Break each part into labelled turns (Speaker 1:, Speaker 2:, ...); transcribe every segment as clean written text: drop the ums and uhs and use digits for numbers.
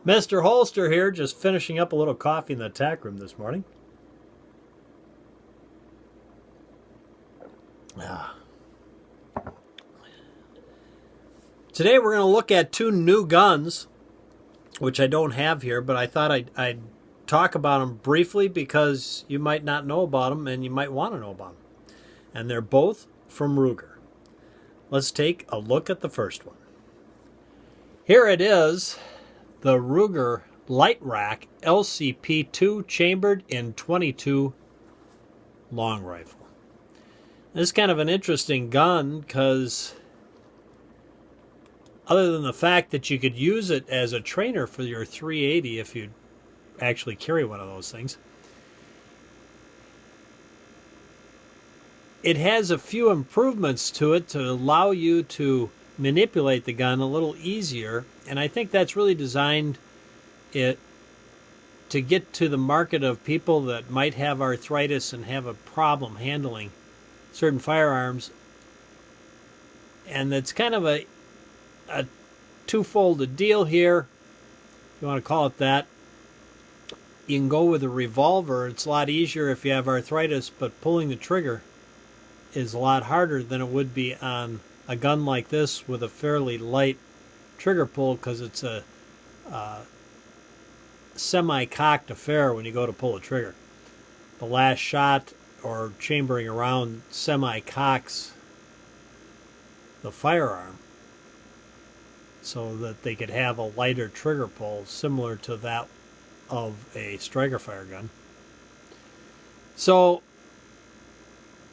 Speaker 1: Mr. Holster here, just finishing up a little coffee in the tack room this morning. Today we're going to look at two new guns, which I don't have here, but I thought I'd talk about them briefly because you might not know about them and you might want to know about them. And they're both from Ruger. Let's take a look at the first one. Here it is, the Ruger Lite Rack LCP2 chambered in .22 long rifle. This is kind of an interesting gun because other than the fact that you could use it as a trainer for your 380 if you actually carry one of those things, it has a few improvements to it to allow you to manipulate the gun a little easier, and I think that's really designed it to get to the market of people that might have arthritis and have a problem handling certain firearms. And that's kind of a twofold deal here, if you want to call it that. You can go with a revolver. It's a lot easier if you have arthritis, but pulling the trigger is a lot harder than it would be on a gun like this with a fairly light trigger pull, because it's a semi-cocked affair when you go to pull the trigger. The last shot or chambering around semi-cocks the firearm so that they could have a lighter trigger pull similar to that of a striker fire gun. So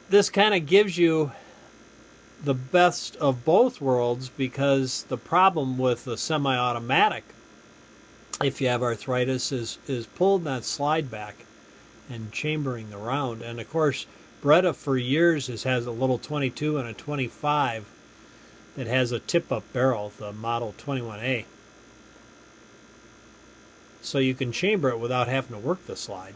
Speaker 1: this kind of gives you the best of both worlds, because the problem with the semi-automatic, if you have arthritis, is pulling that slide back and chambering the round. And of course, Beretta for years has a little 22 and a 25 that has a tip-up barrel, the Model 21A. So you can chamber it without having to work the slide.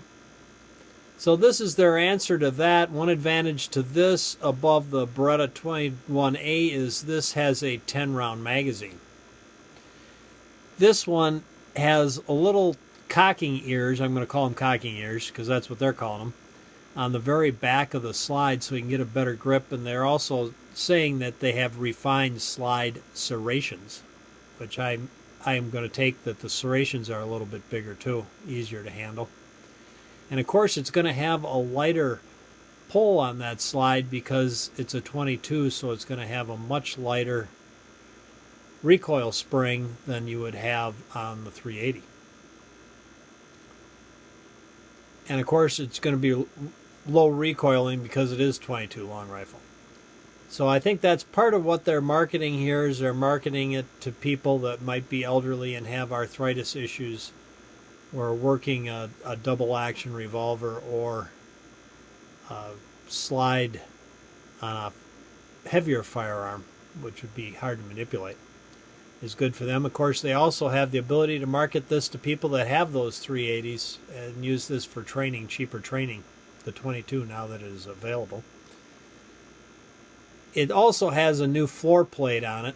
Speaker 1: So this is their answer to that. One advantage to this above the Beretta 21A is this has a 10-round magazine. This one has a little cocking ears, I'm going to call them cocking ears because that's what they're calling them, on the very back of the slide so you can get a better grip. And they're also saying that they have refined slide serrations, which I am going to take that the serrations are a little bit bigger too, easier to handle. And of course it's going to have a lighter pull on that slide because it's a 22, so it's going to have a much lighter recoil spring than you would have on the 380. And of course it's going to be low recoiling because it is 22 long rifle. So I think that's part of what they're marketing here, is they're marketing it to people that might be elderly and have arthritis issues, or working a double action revolver or slide on a heavier firearm, which would be hard to manipulate, is good for them. Of course, they also have the ability to market this to people that have those 380s and use this for training, cheaper training, the 22 now that it is available. It also has a new floor plate on it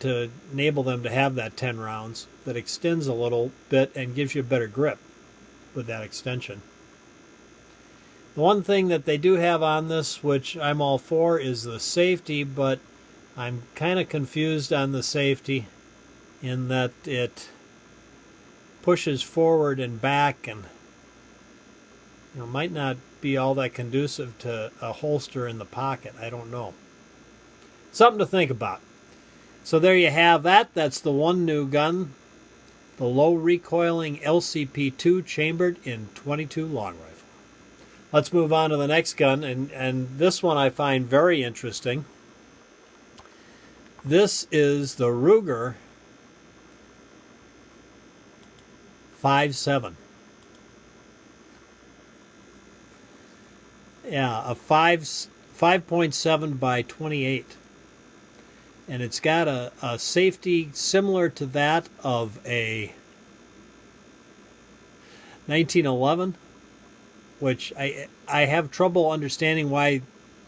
Speaker 1: to enable them to have that 10 rounds that extends a little bit and gives you a better grip with that extension. The one thing that they do have on this, which I'm all for, is the safety, but I'm kind of confused on the safety in that it pushes forward and back, and might not be all that conducive to a holster in the pocket. I don't know. Something to think about. So there you have that. That's the one new gun, the low recoiling LCP2 chambered in .22 long rifle. Let's move on to the next gun, and this one I find very interesting. This is the Ruger 5.7. Yeah, a 5.7 by 28. And it's got a safety similar to that of a 1911, which I have trouble understanding why,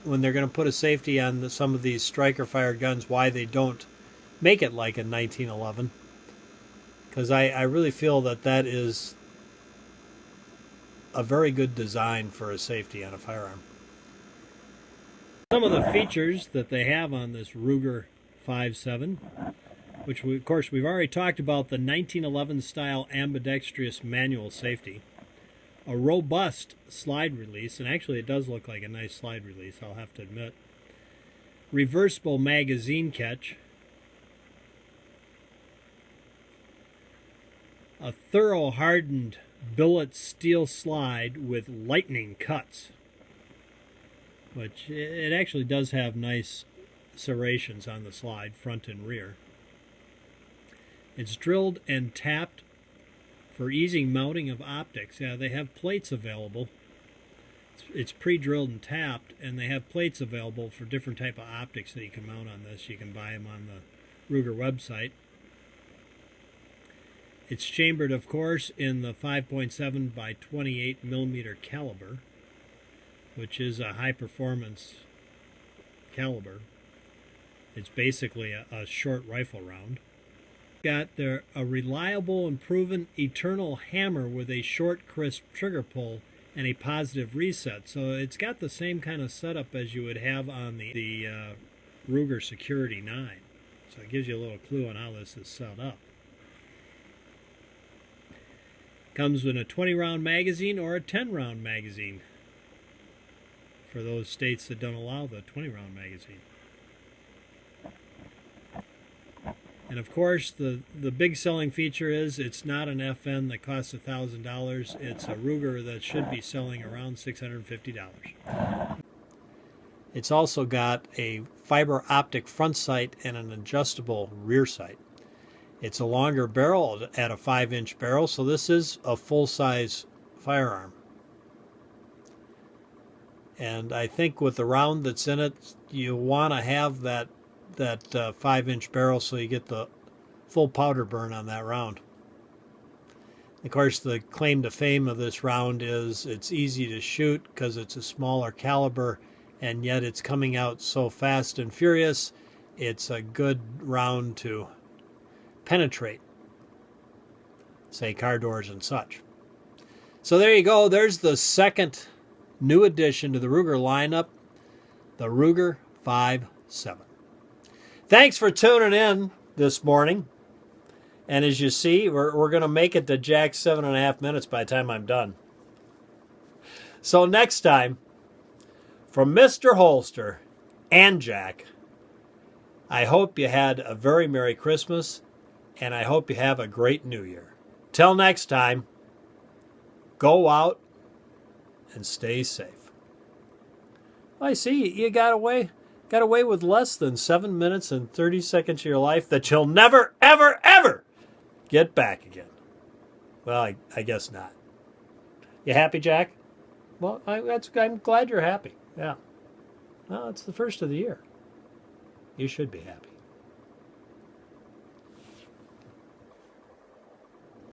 Speaker 1: when they're going to put a safety on some of these striker fired guns, why they don't make it like a 1911. because I really feel that that is a very good design for a safety on a firearm. Some of the features that they have on this Ruger 5.7, which of course we've already talked about, the 1911 style ambidextrous manual safety, a robust slide release, and actually it does look like a nice slide release, I'll have to admit, reversible magazine catch, a thorough hardened billet steel slide with lightning cuts, which it actually does have nice serrations on the slide, front and rear. It's drilled and tapped for easy mounting of optics. Yeah, they have plates available. It's pre-drilled and tapped, and they have plates available for different type of optics that you can mount on this. You can buy them on the Ruger website. It's chambered, of course, in the 5.7 by 28 millimeter caliber, which is a high-performance caliber. It's basically a short rifle round. Got there a reliable and proven eternal hammer with a short, crisp trigger pull and a positive reset. So it's got the same kind of setup as you would have on the Ruger Security 9. So it gives you a little clue on how this is set up. Comes with a 20-round magazine or a 10-round magazine for those states that don't allow the 20-round magazine. And of course, the big selling feature is it's not an FN that costs $1,000. It's a Ruger that should be selling around $650. It's also got a fiber optic front sight and an adjustable rear sight. It's a longer barrel at a 5-inch barrel, so this is a full-size firearm. And I think with the round that's in it, you want to have that 5-inch barrel so you get the full powder burn on that round. Of course, the claim to fame of this round is it's easy to shoot because it's a smaller caliber, and yet it's coming out so fast and furious. It's a good round to penetrate, say, car doors and such. So there you go. There's the second new addition to the Ruger lineup, the Ruger 5.7. Thanks for tuning in this morning. And as you see, we're going to make it to Jack's 7.5 minutes by the time I'm done. So next time, from Mr. Holster and Jack, I hope you had a very Merry Christmas, and I hope you have a great New Year. Till next time, go out and stay safe. I see you got away with less than 7 minutes and 30 seconds of your life that you'll never, ever, ever get back again. Well, I guess not. You happy, Jack? Well, I'm glad you're happy. Yeah. Well, it's the first of the year. You should be happy.